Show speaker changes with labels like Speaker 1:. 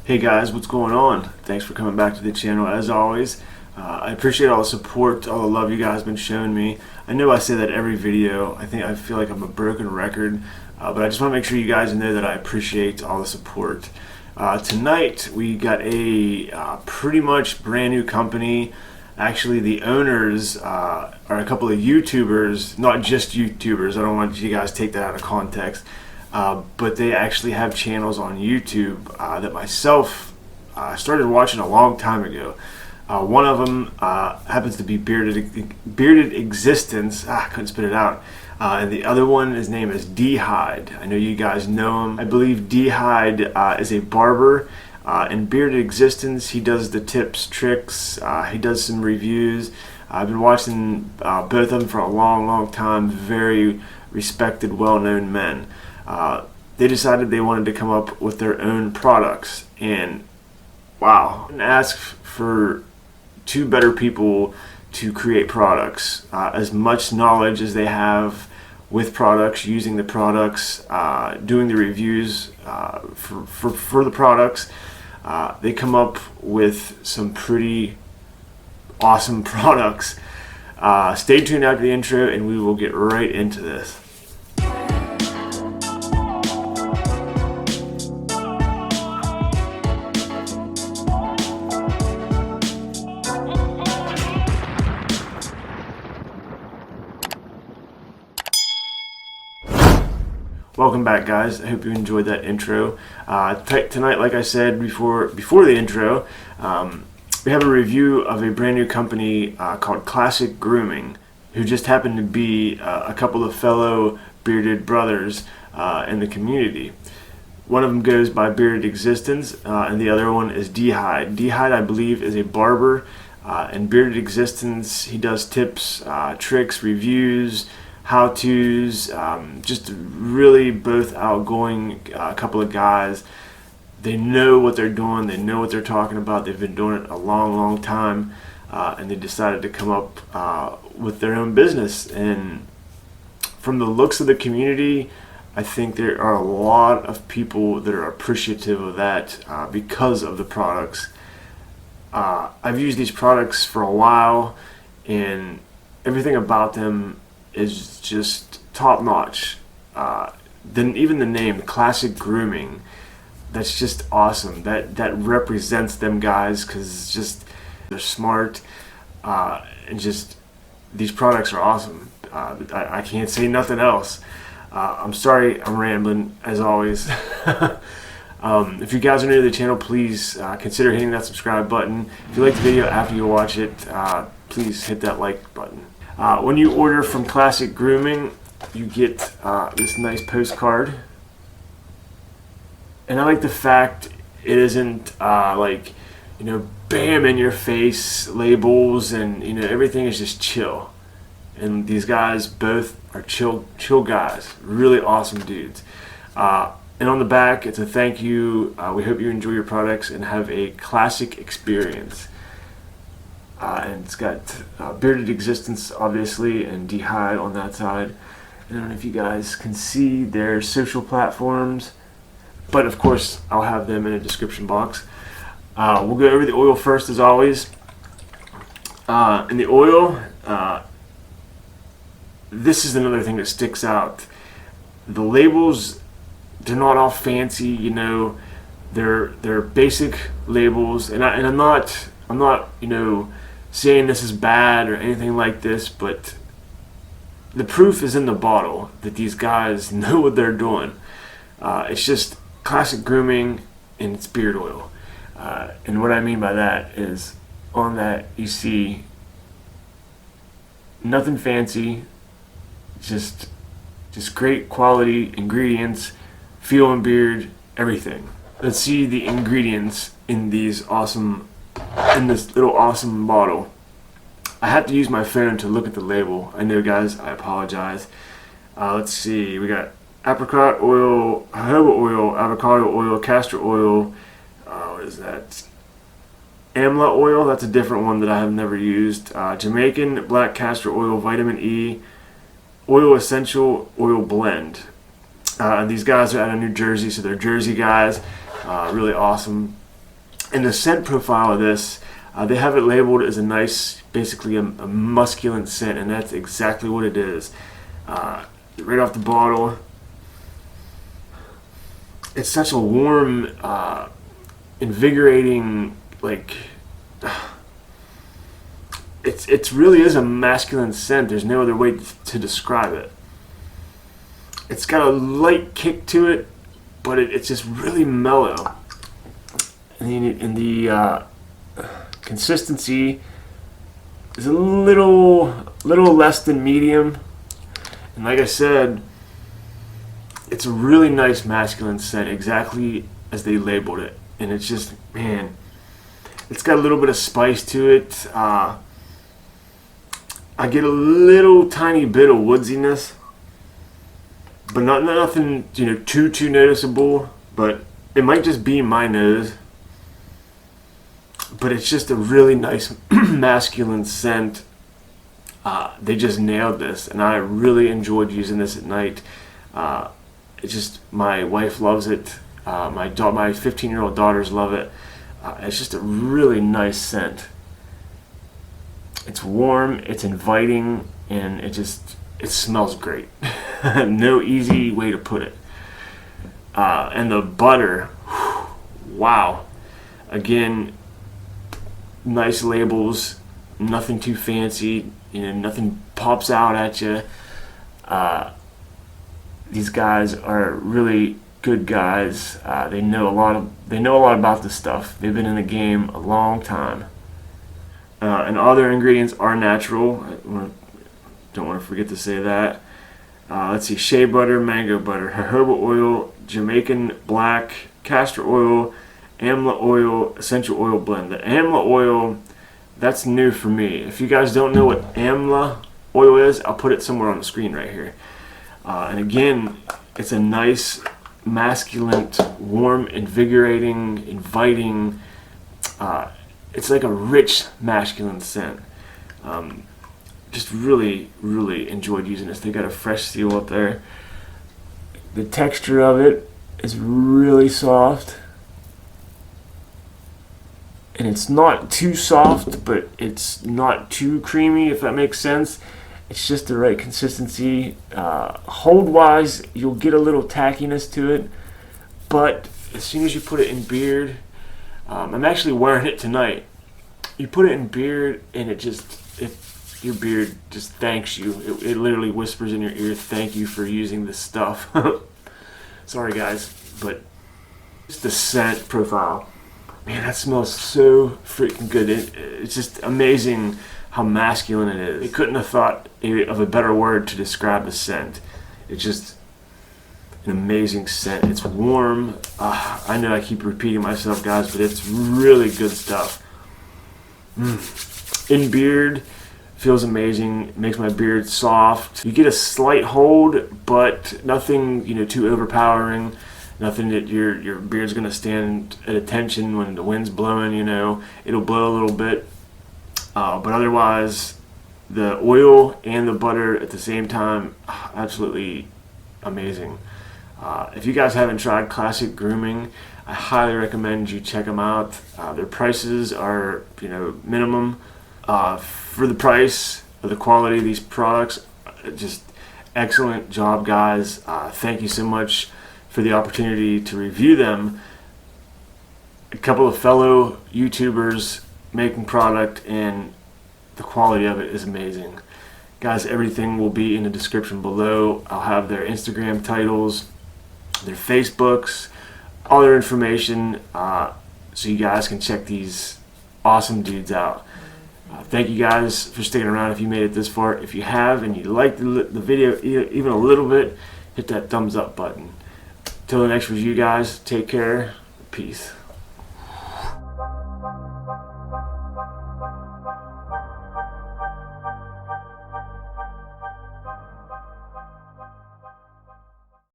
Speaker 1: Hey guys, what's going on? Thanks for coming back to the channel as always. I appreciate all the support, all the love you guys have been showing me. I know I say that every video. I feel like I'm a broken record, but I just want to make sure you guys know that I appreciate all the support. Tonight we got a pretty much brand new company. Actually, the owners are a couple of YouTubers, not just YouTubers. I don't want you guys to take that out of context. But they actually have channels on YouTube that myself started watching a long time ago. One of them happens to be Bearded Existence. I couldn't spit it out. And the other one, his name is Dhyde. I know you guys know him. I believe Dhyde is a barber. In Bearded Existence, he does the tips, tricks. He does some reviews. I've been watching both of them for a long time. Very respected, well-known men. They decided they wanted to come up with their own products, and wow, and ask for two better people to create products. As much knowledge as they have with products, using the products, doing the reviews for the products, they come up with some pretty awesome products. Stay tuned after the intro and we will get right into this. Welcome back, guys. I hope you enjoyed that intro. Tonight, like I said before the intro, we have a review of a brand new company called Classic Grooming, who just happened to be a couple of fellow bearded brothers in the community. One of them goes by Bearded Existence, and the other one is Dhyde. Dhyde, I believe, is a barber. In Bearded Existence, he does tips, tricks, reviews, how-tos, just really both outgoing couple of guys. They know what they're doing, they know what they're talking about, they've been doing it a long time, and they decided to come up with their own business. And from the looks of the community, I think there are a lot of people that are appreciative of that because of the products. I've used these products for a while, and everything about them is just top notch. Then even the name Classic Grooming, that's just awesome. That represents them guys, because just they're smart, and just these products are awesome. I can't say nothing else. I'm sorry I'm rambling as always. If you guys are new to the channel, please consider hitting that subscribe button. If you like the video after you watch it, please hit that like button. When you order from Classic Grooming, you get this nice postcard, and I like the fact it isn't like, bam in your face labels, and everything is just chill. And these guys both are chill guys, really awesome dudes. And on the back, it's a thank you. We hope you enjoy your products and have a classic experience. And it's got Bearded Existence, obviously, and Dhyde on that side. I don't know if you guys can see their social platforms, but of course I'll have them in a description box. We'll go over the oil first, as always. And the oil, this is another thing that sticks out. The labels, they're not all fancy, they're basic labels, and I'm not saying this is bad or anything like this, but the proof is in the bottle that these guys know what they're doing. It's just Classic Grooming and it's beard oil. And what I mean by that is, on that you see nothing fancy, just great quality ingredients, feel and beard, everything. Let's see the ingredients in this little awesome bottle. I have to use my phone to look at the label. I know, guys, I apologize. Let's see, we got apricot oil, jojoba oil, avocado oil, castor oil, what is that? Amla oil, that's a different one that I have never used. Jamaican black castor oil, vitamin E, oil essential oil blend. And these guys are out of New Jersey, so they're Jersey guys. Really awesome. And the scent profile of this, they have it labeled as a nice, basically a masculine scent, and that's exactly what it is. Right off the bottle, it's such a warm, invigorating, like, it really is a masculine scent. There's no other way to describe it. It's got a light kick to it, but it's just really mellow. And the consistency is a little less than medium. And like I said, it's a really nice masculine scent, exactly as they labeled it. And it's just, man, it's got a little bit of spice to it. I get a little tiny bit of woodsiness, but nothing, too noticeable. But it might just be my nose. But it's just a really nice masculine scent. They just nailed this, and I really enjoyed using this at night. It's just, my wife loves it. My 15-year-old daughters love it. It's just a really nice scent. It's warm, it's inviting, and it smells great. No easy way to put it. And the butter, wow. Again, nice labels, nothing too fancy, nothing pops out at you. These guys are really good guys. They know a lot about this stuff. They've been in the game a long time. And all their ingredients are natural. Don't want to forget to say that. Let's see: shea butter, mango butter, jojoba oil, Jamaican black, castor oil, amla oil, essential oil blend. The amla oil, that's new for me. If you guys don't know what amla oil is, I'll put it somewhere on the screen right here. And again, it's a nice, masculine, warm, invigorating, inviting. It's like a rich masculine scent. Just really, really enjoyed using this. They got a fresh seal up there. The texture of it is really soft. And it's not too soft, but it's not too creamy, if that makes sense. It's just the right consistency. Hold-wise, you'll get a little tackiness to it, but as soon as you put it in beard, I'm actually wearing it tonight. You put it in beard, and your beard just thanks you. It literally whispers in your ear, "Thank you for using this stuff." Sorry, guys, but just the scent profile. Man, that smells so freaking good. It's just amazing how masculine it is. They couldn't have thought of a better word to describe the scent. It's just an amazing scent. It's warm. I know I keep repeating myself, guys, but it's really good stuff. In beard, feels amazing. It makes my beard soft. You get a slight hold, but nothing, too overpowering. Nothing that your beard's gonna stand at attention when the wind's blowing. It'll blow a little bit, but otherwise, the oil and the butter at the same time, absolutely amazing. If you guys haven't tried Classic Grooming, I highly recommend you check them out. Their prices are, minimum. For the price, for the quality of these products, just excellent job, guys. Thank you so much for the opportunity to review them. A couple of fellow YouTubers making product, and the quality of it is amazing. Guys, everything will be in the description below. I'll have their Instagram titles, their Facebooks, all their information, so you guys can check these awesome dudes out. Thank you guys for sticking around if you made it this far. If you have and you liked the video even a little bit, hit that thumbs up button. Till the next review, guys, take care. Peace.